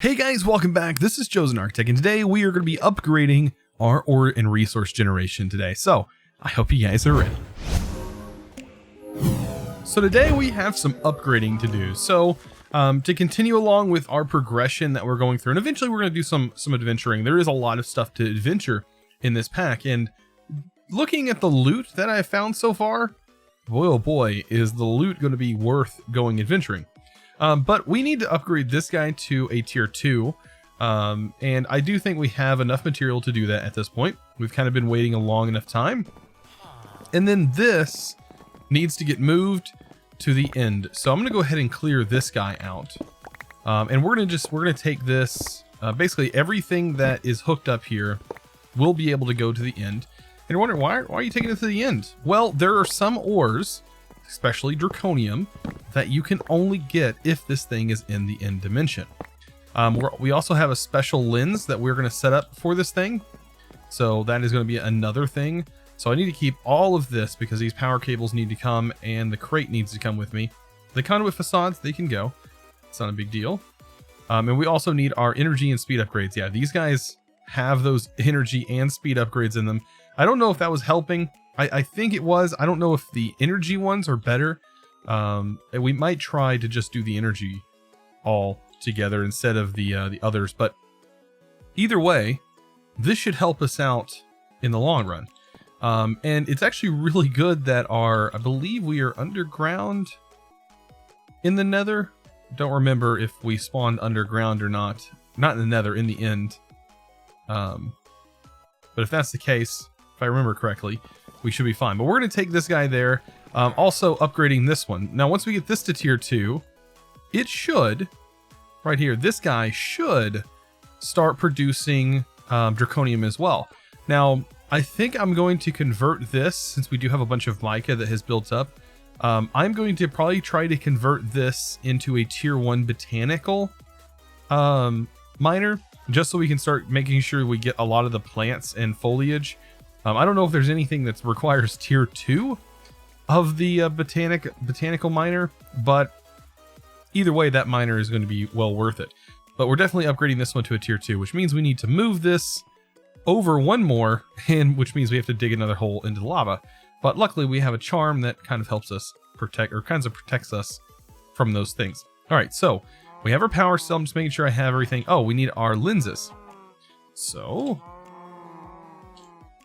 Hey guys, welcome back. This is ChosenArchitect, and today we are going to be upgrading our ore and resource generation today. So I hope you guys are ready. So today we have some upgrading to do. So to continue along with our progression that we're going through, and eventually we're going to do some adventuring. There is a lot of stuff to adventure in this pack, and looking at the loot that I have found so far, boy oh boy, is the loot going to be worth going adventuring. But we need to upgrade this guy to a tier 2, and I do think we have enough material to do that at this point. We've kind of been waiting a long enough time. And then this needs to get moved to the end. So I'm going to go ahead and clear this guy out. And we're going to take this, basically everything that is hooked up here will be able to go to the end. And you're wondering, why are you taking it to the end? Well, there are some ores, especially Draconium, that you can only get if this thing is in the end dimension. We also have a special lens that we're going to set up for this thing. So that is going to be another thing. So I need to keep all of this because these power cables need to come and the crate needs to come with me. The conduit facades, they can go. It's not a big deal. And we also need our energy and speed upgrades. Yeah, these guys have those energy and speed upgrades in them. I don't know if that was helping. I think it was. I don't know if the energy ones are better. And we might try to just do the energy all together instead of the others. But either way, this should help us out in the long run. And it's actually really good that I believe we are underground in the nether. Don't remember if we spawned underground or not. Not in the nether, in the end. But if that's the case, if I remember correctly, we should be fine. But we're going to take this guy there. Also upgrading this one. Now, once we get this to tier 2, it should, right here, this guy should start producing Draconium as well. Now, I think I'm going to convert this, since we do have a bunch of mica that has built up. I'm going to probably try to convert this into a tier 1 botanical miner, just so we can start making sure we get a lot of the plants and foliage. I don't know if there's anything that requires tier 2 of the botanical miner, but either way, that miner is going to be well worth it. But we're definitely upgrading this one to a tier 2, which means we need to move this over one more, and which means we have to dig another hole into the lava. But luckily, we have a charm that kind of helps us protect, or kind of protects us from those things. All right, so we have our power cell. I'm just making sure I have everything. Oh, we need our lenses. So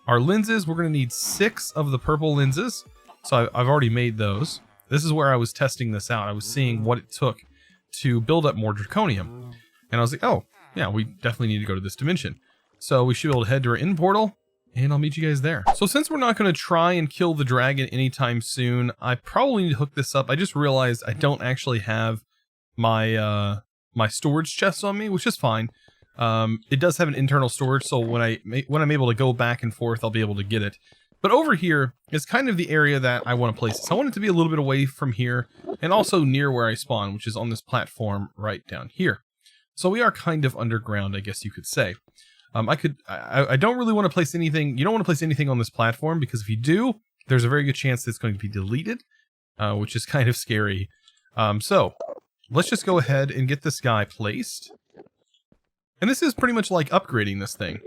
our lenses, we're going to need 6 of the purple lenses. So I've already made those. This is where I was testing this out. I was seeing what it took to build up more Draconium. And I was like, oh, yeah, we definitely need to go to this dimension. So we should be able to head to our end portal, and I'll meet you guys there. So since we're not going to try and kill the dragon anytime soon, I probably need to hook this up. I just realized I don't actually have my my storage chest on me, which is fine. It does have an internal storage, so when I'm able to go back and forth, I'll be able to get it. But over here is kind of the area that I want to place it. So I want it to be a little bit away from here, and also near where I spawn, which is on this platform right down here. So we are kind of underground, I guess you could say. I don't really want to place anything. You don't want to place anything on this platform, because if you do, there's a very good chance that it's going to be deleted, which is kind of scary. So let's just go ahead and get this guy placed. And this is pretty much like upgrading this thing.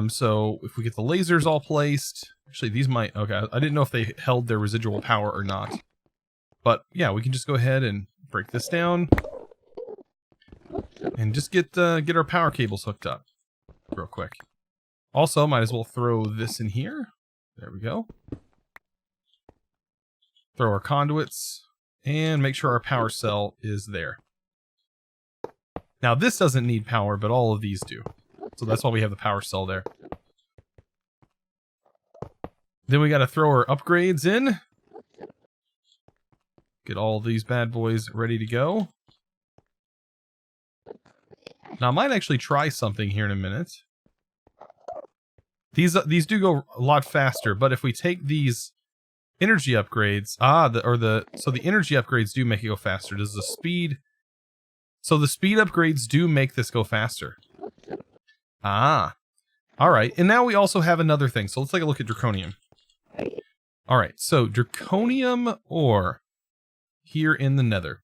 So if we get the lasers all placed, actually these might, okay, I didn't know if they held their residual power or not. But yeah, we can just go ahead and break this down. And just get our power cables hooked up real quick. Also, might as well throw this in here. There we go. Throw our conduits and make sure our power cell is there. Now this doesn't need power, but all of these do. So that's why we have the power cell there. Then we got to throw our upgrades in. Get all these bad boys ready to go. Now I might actually try something here in a minute. These do go a lot faster, but if we take these energy upgrades, so the energy upgrades do make it go faster. Does the speed? So the speed upgrades do make this go faster. Ah, all right. And now we also have another thing. So let's take a look at Draconium. All right, so Draconium ore here in the nether.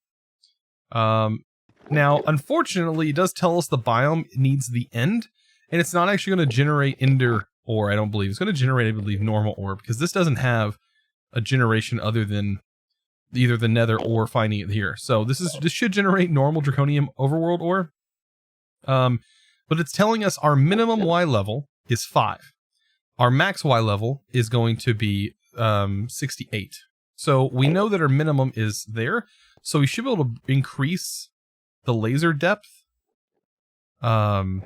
Now, unfortunately, it does tell us the biome needs the end, and it's not actually going to generate ender ore, I don't believe. It's going to generate, I believe, normal ore, because this doesn't have a generation other than either the nether or finding it here. So this should generate normal draconium overworld ore. But it's telling us our minimum Y level is 5. Our max Y level is going to be 68. So we know that our minimum is there. So we should be able to increase the laser depth. And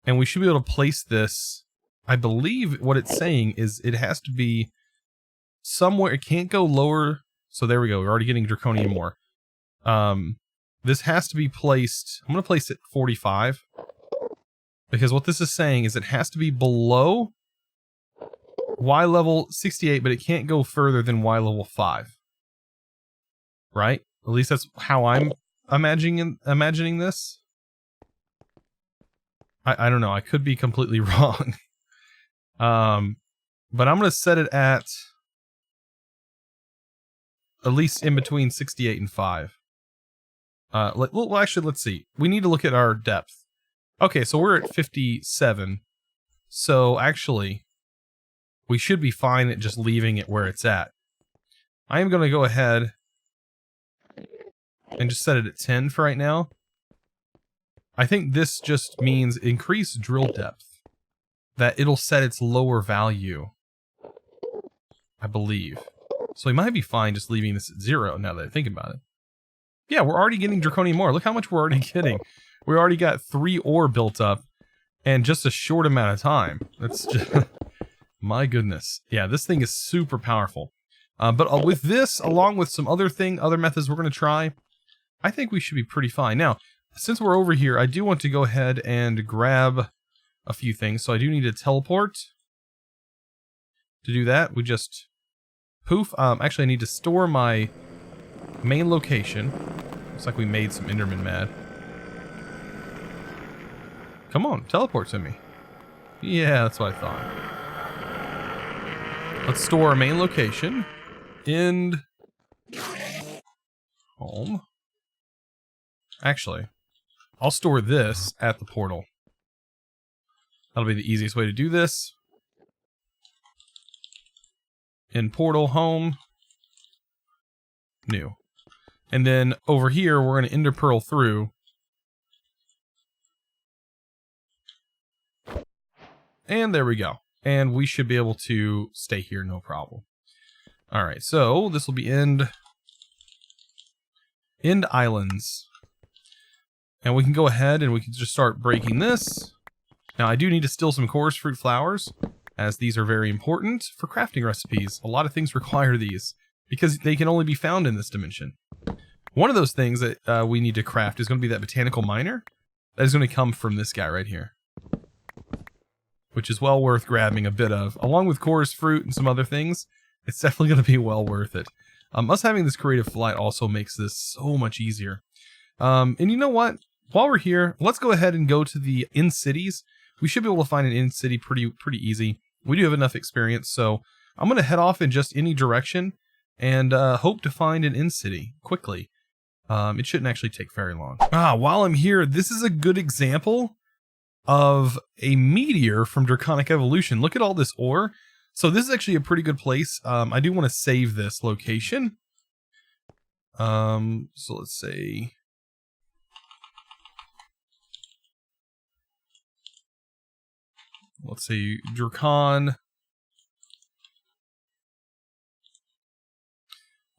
we should be able to place this. I believe what it's saying is it has to be somewhere. It can't go lower. So there we go. We're already getting draconium ore. This has to be placed. I'm going to place it 45. Because what this is saying is it has to be below Y level 68, but it can't go further than Y level 5. Right? At least that's how I'm imagining this. I don't know. I could be completely wrong. But I'm going to set it at least in between 68 and 5. Well, actually, let's see. We need to look at our depth. Okay, so we're at 57. So actually, we should be fine at just leaving it where it's at. I am going to go ahead and just set it at 10 for right now. I think this just means increase drill depth. That it'll set its lower value, I believe. So we might be fine just leaving this at 0 now that I think about it. Yeah, we're already getting draconium ore. Look how much we're already getting. We already got 3 ore built up in just a short amount of time. That's just... my goodness. Yeah, this thing is super powerful. But with this, along with some other methods we're going to try, I think we should be pretty fine. Now, since we're over here, I do want to go ahead and grab a few things. So I do need to teleport. To do that, we just poof. Actually, I need to store my main location. Looks like we made some Endermen mad. Come on, teleport to me. Yeah, that's what I thought. Let's store our main location. End. Home. Actually, I'll store this at the portal. That'll be the easiest way to do this. In portal, home. New. And then over here, we're going to ender pearl through. And there we go. And we should be able to stay here, no problem. Alright, so this will be end islands. And we can go ahead and we can just start breaking this. Now I do need to steal some chorus fruit flowers, as these are very important for crafting recipes. A lot of things require these, because they can only be found in this dimension. One of those things that we need to craft is going to be that botanical miner. That is going to come from this guy right here. Which is well worth grabbing a bit of. Along with chorus fruit and some other things, it's definitely going to be well worth it. Us having this creative flight also makes this so much easier. And you know what? While we're here, let's go ahead and go to the in-cities. We should be able to find an in-city pretty easy. We do have enough experience, so I'm going to head off in just any direction and hope to find an in-city quickly. It shouldn't actually take very long. While I'm here, this is a good example of a meteor from Draconic Evolution. Look at all this ore. So this is actually a pretty good place. I do want to save this location. So let's say... let's see, Dracon.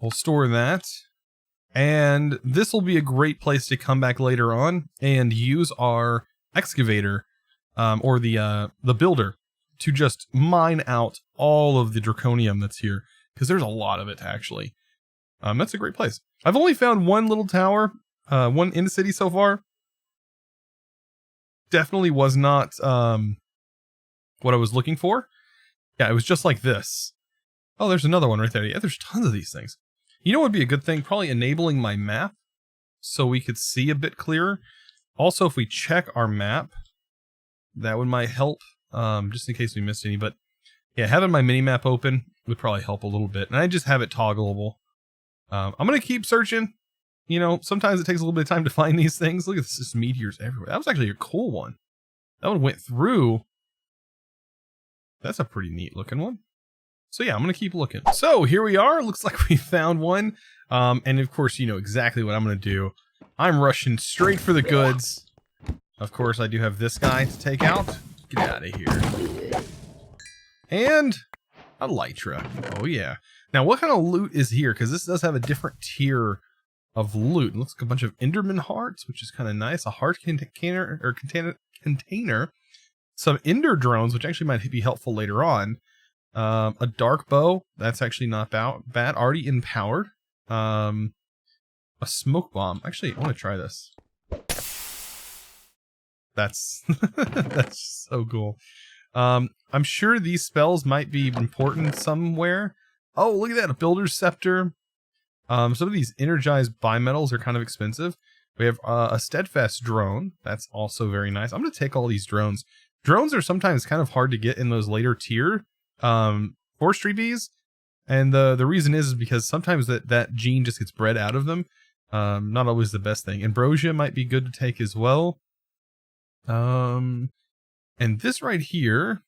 We'll store that. And this will be a great place to come back later on and use our excavator, or the builder, to just mine out all of the draconium that's here, because there's a lot of it actually. That's a great place. I've only found one little tower, one in the city so far. Definitely was not what I was looking for. Yeah, it was just like this. Oh, there's another one right there. Yeah, there's tons of these things. You know what would be a good thing? Probably enabling my map so we could see a bit clearer. Also, if we check our map, that might help, just in case we missed any. But yeah, having my mini-map open would probably help a little bit. And I just have it toggleable. I'm going to keep searching. you know, sometimes it takes a little bit of time to find these things. Look at this, just meteors everywhere. That was actually a cool one. That one went through. That's a pretty neat looking one. So yeah, I'm going to keep looking. So here we are. Looks like we found one. And of course, you know exactly what I'm going to do. I'm rushing straight for the goods. Of course, I do have this guy to take out. Get out of here. And a Elytra. Oh yeah. Now, what kind of loot is here? Because this does have a different tier of loot. It looks like a bunch of Enderman hearts, which is kind of nice. A heart container. Some Ender drones, which actually might be helpful later on. A dark bow. That's actually not bad. Already empowered. A smoke bomb. Actually, I want to try this. That's that's so cool. I'm sure these spells might be important somewhere. Oh, look at that, a builder's scepter. Some of these energized bimetals are kind of expensive. We have a steadfast drone. That's also very nice. I'm going to take all these drones. Drones are sometimes kind of hard to get in those later tier forestry bees. And the reason is because sometimes that gene just gets bred out of them. Not always the best thing. Ambrosia might be good to take as well. And this right here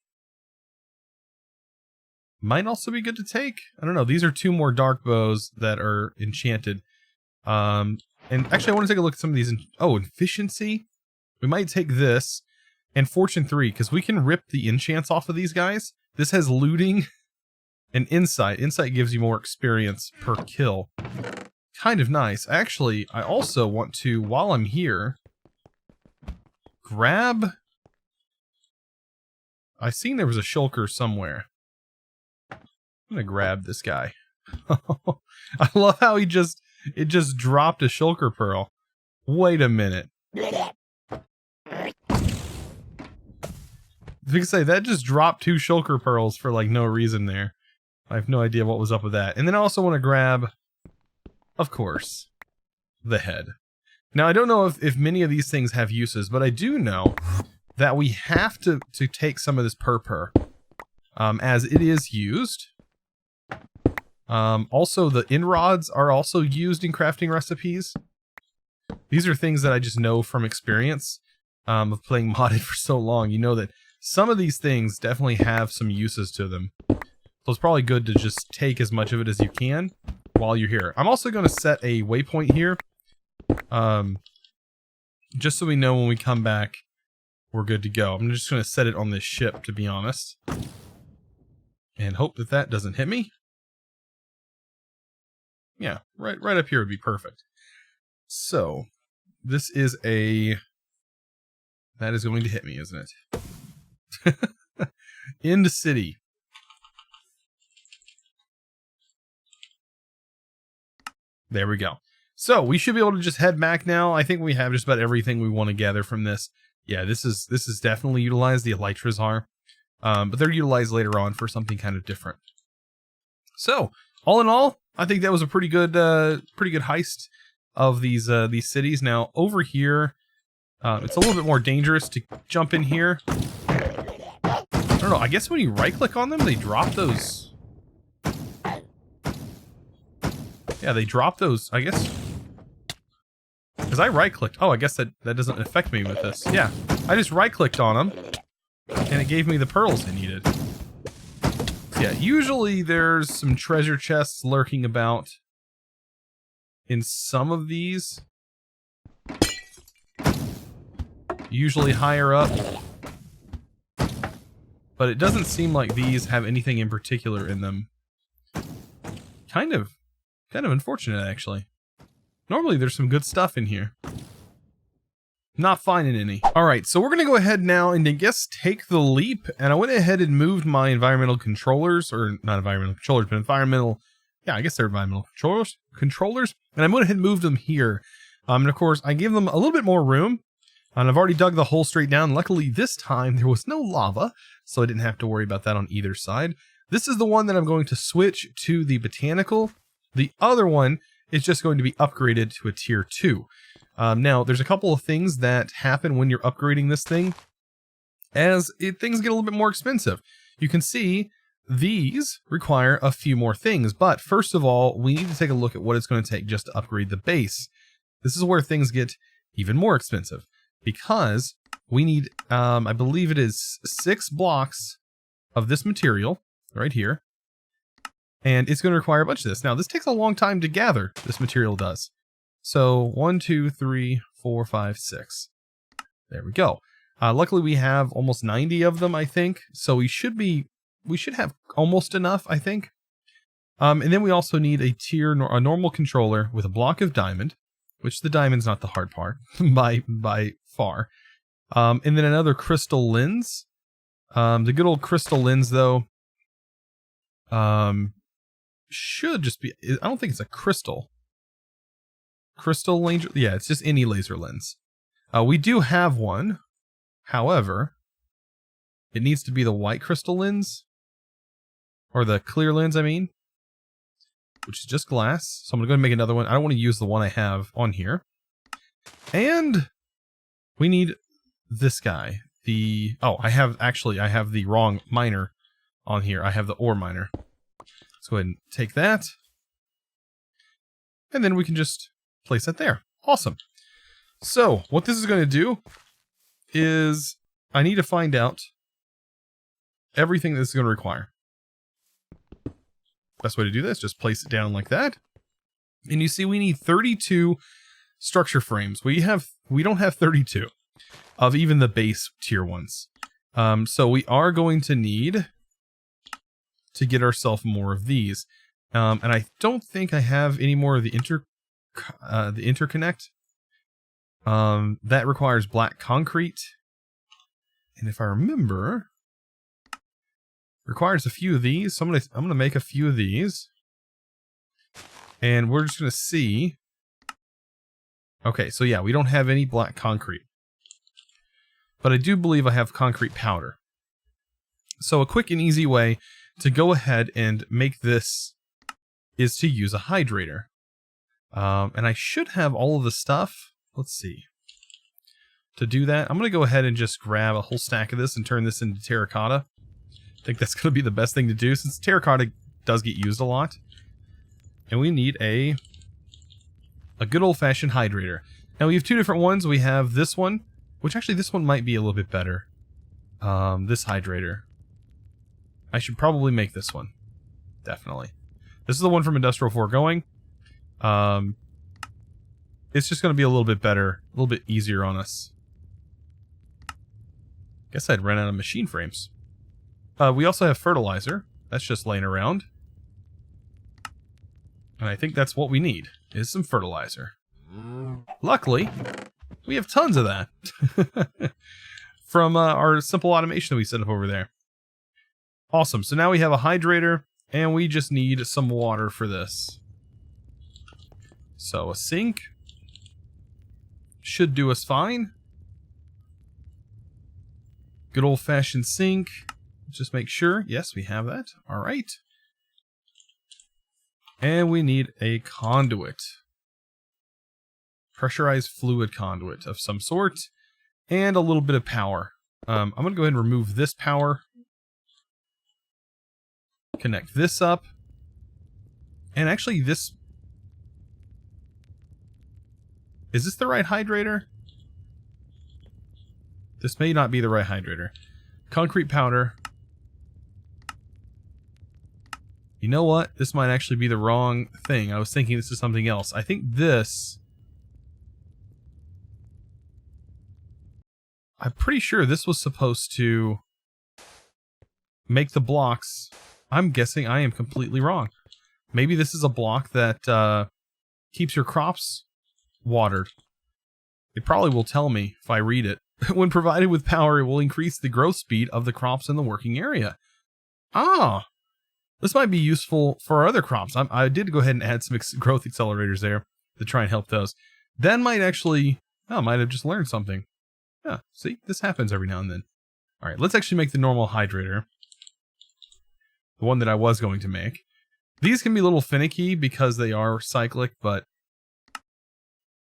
might also be good to take. I don't know. These are 2 more dark bows that are enchanted. And actually, I want to take a look at some of these. Efficiency. We might take this and Fortune 3 because we can rip the enchants off of these guys. This has looting and insight. Insight gives you more experience per kill. Kind of nice. Actually, I also want to, while I'm here, grab... I seen there was a shulker somewhere. I'm gonna grab this guy. I love how it just dropped a shulker pearl. Wait a minute. If you can say that just dropped 2 shulker pearls for like no reason there. I have no idea what was up with that. And then I also want to grab, of course, the head. Now I don't know if many of these things have uses, but I do know that we have to take some of this purpur, as it is used. Also, the inrods are also used in crafting recipes. These are things that I just know from experience of playing modded for so long. You know that some of these things definitely have some uses to them. So it's probably good to just take as much of it as you can while you're here. I'm also going to set a waypoint here. Just so we know when we come back, we're good to go. I'm just going to set it on this ship, to be honest. And hope that doesn't hit me. Yeah, right up here would be perfect. So, this is a... That is going to hit me, isn't it? End city. There we go. So, we should be able to just head back now. I think we have just about everything we want to gather from this. Yeah, this is definitely utilized. The Elytras are. But they're utilized later on for something kind of different. So, all in all, I think that was a pretty good heist of these cities. Now, over here, it's a little bit more dangerous to jump in here. I don't know. I guess when you right-click on them, they drop those. Yeah, they drop those, I guess. Because I right-clicked. Oh, I guess that doesn't affect me with this. Yeah, I just right-clicked on them, and it gave me the pearls I needed. So yeah, usually there's some treasure chests lurking about in some of these. Usually higher up. But it doesn't seem like these have anything in particular in them. Kind of unfortunate, actually. Normally there's some good stuff in here. Not finding any. Alright, so we're going to go ahead now and I guess take the leap. And I went ahead and moved my environmental controllers, or not environmental controllers, but environmental, yeah, I guess they're environmental controllers. And I went ahead and moved them here. And of course, I gave them a little bit more room. And I've already dug the hole straight down. Luckily, this time there was no lava, so I didn't have to worry about that on either side. This is the one that I'm going to switch to the botanical. The other one is just going to be upgraded to a tier 2. Now, there's a couple of things that happen when you're upgrading this thing, as things get a little bit more expensive. You can see these require a few more things, but first of all, we need to take a look at what it's going to take just to upgrade the base. this is where things get even more expensive, because we need, I believe it is 6 blocks of this material right here. And it's going to require a bunch of this. Now, this takes a long time to gather, this material does. So 1, 2, 3, 4, 5, 6. There we go. Luckily, we have almost 90 of them, I think. So we should have almost enough, I think. And then we also need a normal controller with a block of diamond, which the diamond's not the hard part by far. And then another crystal lens. The good old crystal lens, though, should just be, I don't think it's a crystal laser. Yeah, it's just any laser lens. We do have one. However, it needs to be the white crystal lens, or the clear lens, I mean, which is just glass. So I'm going to go and make another one. I don't want to use the one I have on here. And we need this guy. I have the wrong miner on here. I have the ore miner. Let's go ahead and take that. And then we can just place it there. Awesome. So what this is going to do is I need to find out everything this is going to require. Best way to do this, just place it down like that. And you see we need 32 structure frames. We don't have 32 of even the base tier ones. So we are going to need to get ourselves more of these. And I don't think I have any more of the interconnect. That requires black concrete. And if I remember, requires a few of these. So I'm gonna make a few of these. And we're just gonna see. Okay, so yeah, we don't have any black concrete. But I do believe I have concrete powder. So a quick and easy way to go ahead and make this is to use a hydrator. And I should have all of the stuff. Let's see. To do that, I'm going to go ahead and just grab a whole stack of this and turn this into terracotta. I think that's going to be the best thing to do, since terracotta does get used a lot. And we need a good old-fashioned hydrator. Now we have two different ones. We have this one, which actually this one might be a little bit better. This hydrator. I should probably make this one. Definitely. This is the one from Industrial Foregoing. It's just going to be a little bit better, a little bit easier on us. Guess I'd run out of machine frames. We also have fertilizer. That's just laying around. And I think that's what we need, is some fertilizer. Luckily, we have tons of that. From our simple automation that we set up over there. Awesome. So now we have a hydrator, and we just need some water for this. So a sink should do us fine. Good old-fashioned sink. Just make sure. Yes, we have that. All right. And we need a conduit. Pressurized fluid conduit of some sort. And a little bit of power. I'm going to go ahead and remove this power. Connect this up. And actually this... Is this the right hydrator? This may not be the right hydrator. Concrete powder. You know what? This might actually be the wrong thing. I was thinking this is something else. I think this... I'm pretty sure this was supposed to make the blocks. I'm guessing I am completely wrong. Maybe this is a block that keeps your crops watered. It probably will tell me if I read it. When provided with power, it will increase the growth speed of the crops in the working area. Ah! This might be useful for our other crops. I did go ahead and add some growth accelerators there to try and help those. That might actually... Oh, I might have just learned something. Yeah, see? This happens every now and then. Alright, let's actually make the normal hydrator. The one that I was going to make. These can be a little finicky because they are cyclic, but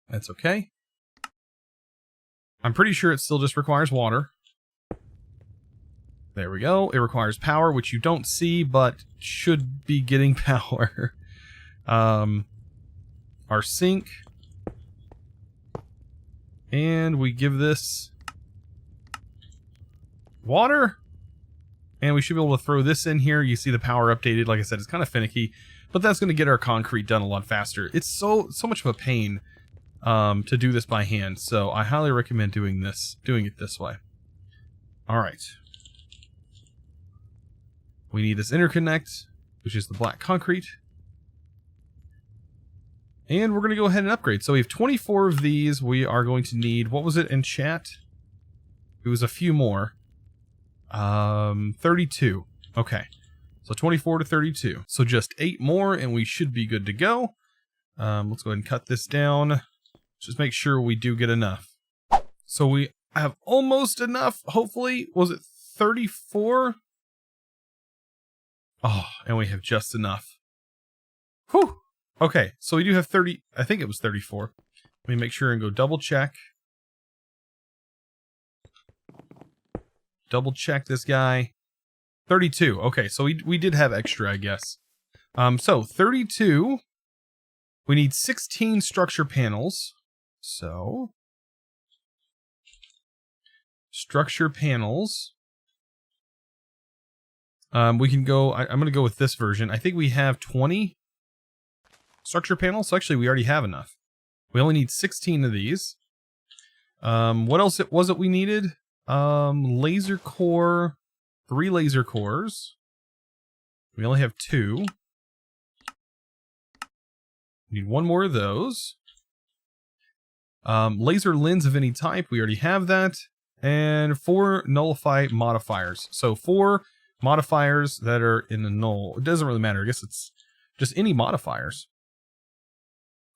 that's okay. I'm pretty sure it still just requires water. There we go. It requires power, which you don't see, but should be getting power. Our sink And we give this water. And we should be able to throw this in here. You see the power updated. Like I said, it's kind of finicky, but that's going to get our concrete done a lot faster. It's so much of a pain to do this by hand. So I highly recommend doing it this way. All right. We need this interconnect, which is the black concrete. And we're going to go ahead and upgrade. So we have 24 of these. We are going to need, what was it in chat? It was a few more. 32. Okay. So 24 to 32. So just 8 more and we should be good to go. Let's go ahead and cut this down. Just make sure we do get enough. So we have almost enough, hopefully. Was it 34? Oh, and we have just enough. Whew. Okay, so we do have 30. I think it was 34. Let me make sure and go double check. Double check this guy. 32. Okay, so we did have extra, I guess. So 32. We need 16 structure panels. So structure panels. We can go. I'm going to go with this version. I think we have 20 structure panels. So actually, we already have enough. We only need 16 of these. What else was it we needed? Laser core, 3 laser cores. We only have 2. We need 1 more of those. Laser lens of any type, we already have that. And 4 nullify modifiers. So 4 modifiers that are in the null. It doesn't really matter. I guess it's just any modifiers.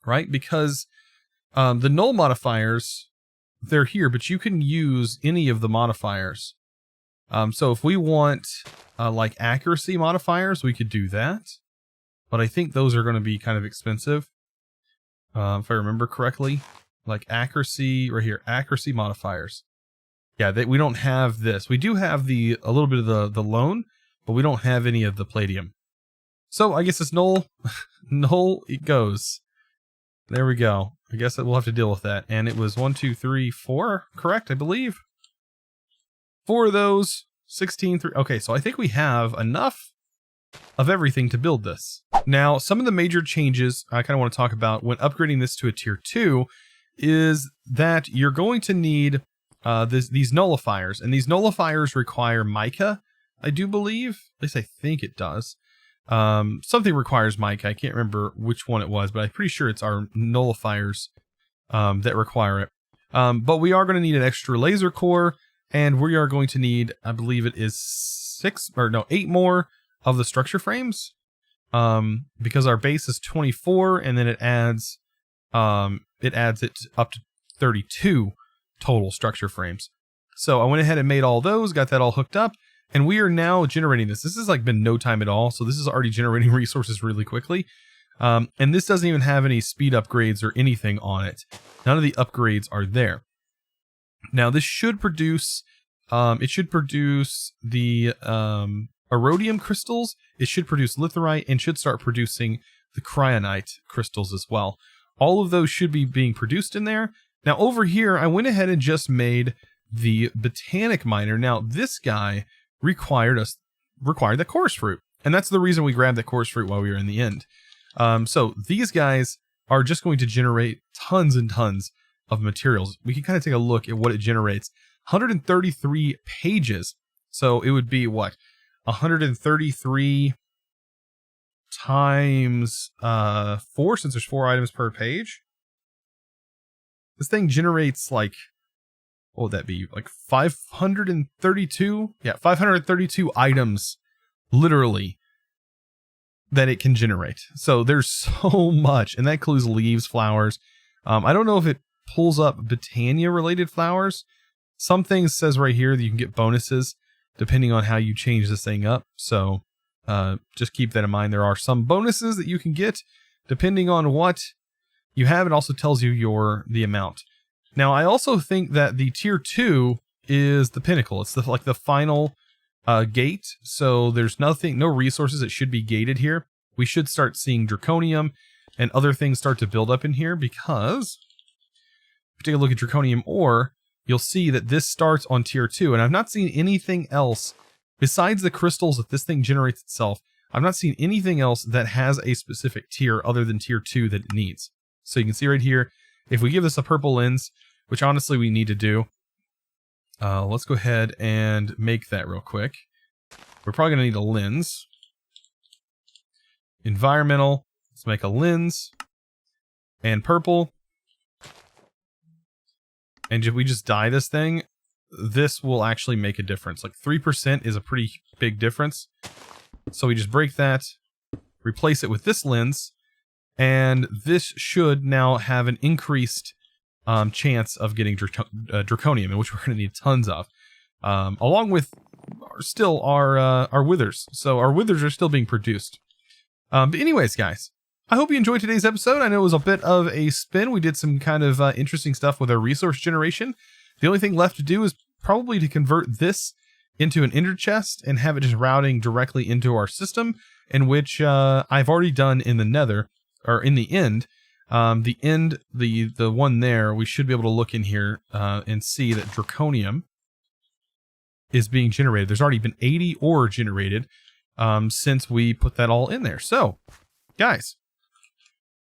Right? Because the null modifiers, they're here, but you can use any of the modifiers. So if we want like accuracy modifiers, we could do that. But I think those are going to be kind of expensive. If I remember correctly. Like accuracy, right here, accuracy modifiers. Yeah, we don't have this. We do have a little bit of the loan, but we don't have any of the palladium. So I guess it's null. Null it goes. There we go. I guess we'll have to deal with that. And it was 1, 2, 3, 4, correct, I believe. 4 of those, 16, 3. Okay, so I think we have enough of everything to build this. Now, some of the major changes I kind of want to talk about when upgrading this to a tier 2 is that you're going to need these nullifiers. And these nullifiers require mica, I do believe. At least I think it does. Something requires mica. I can't remember which one it was, but I'm pretty sure it's our nullifiers that require it. But we are going to need an extra laser core, and we are going to need, I believe it is 8 more of the structure frames. Because our base is 24, and then it adds it up to 32 total structure frames. So I went ahead and made all those, got that all hooked up, and we are now generating this. This has like been no time at all, so this is already generating resources really quickly. And this doesn't even have any speed upgrades or anything on it. None of the upgrades are there. Now this should produce, it should produce the erodium crystals, it should produce litherite, and should start producing the cryonite crystals as well. All of those should be being produced in there. Now over here, I went ahead and just made the botanic miner. Now this guy required the chorus fruit, and that's the reason we grabbed that chorus fruit while we were in the end. So these guys are just going to generate tons and tons of materials. We can kind of take a look at what it generates. 133 pages. So it would be what? 133 times 4, since there's 4 items per page. This thing generates like, what would that be? Like 532? Yeah, 532 items, literally, that it can generate. So there's so much, and that includes leaves, flowers. I don't know if it pulls up Botania related flowers. Some things says right here that you can get bonuses depending on how you change this thing up. So just keep that in mind. There are some bonuses that you can get depending on what you have. It also tells you the amount. Now, I also think that the tier 2 is the pinnacle. It's like the final gate. So there's no resources that should be gated here. We should start seeing Draconium and other things start to build up in here because you take a look at Draconium ore, you'll see that this starts on tier 2, and I've not seen anything else besides the crystals that this thing generates itself. I've not seen anything else that has a specific tier other than tier 2 that it needs. So you can see right here, if we give this a purple lens, which honestly we need to do, let's go ahead and make that real quick. We're probably going to need a lens. Environmental, let's make a lens. And purple. And if we just dye this thing, this will actually make a difference. Like 3% is a pretty big difference. So we just break that, replace it with this lens, and this should now have an increased chance of getting Draconium, which we're going to need tons of, along with still our withers. So our withers are still being produced. But anyways, guys, I hope you enjoyed today's episode. I know it was a bit of a spin. We did some kind of interesting stuff with our resource generation. The only thing left to do is probably to convert this into an ender chest and have it just routing directly into our system, in which I've already done in the nether, or in the end. The one there, we should be able to look in here and see that Draconium is being generated. There's already been 80 ore generated since we put that all in there. So, guys,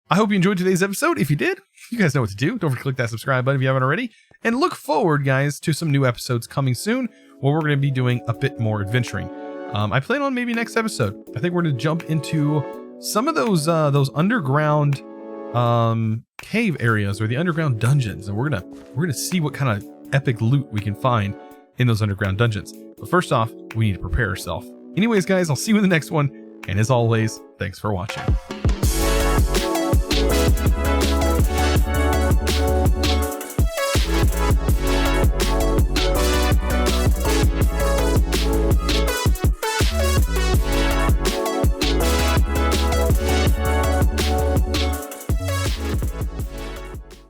I hope you enjoyed today's episode. If you did, you guys know what to do. Don't forget to click that subscribe button if you haven't already. And look forward, guys, to some new episodes coming soon, where we're going to be doing a bit more adventuring. I plan on maybe next episode, I think we're going to jump into some of those underground cave areas, or the underground dungeons, and we're gonna see what kind of epic loot we can find in those underground dungeons. But first off, we need to prepare ourselves. Anyways, guys, I'll see you in the next one, and as always, thanks for watching.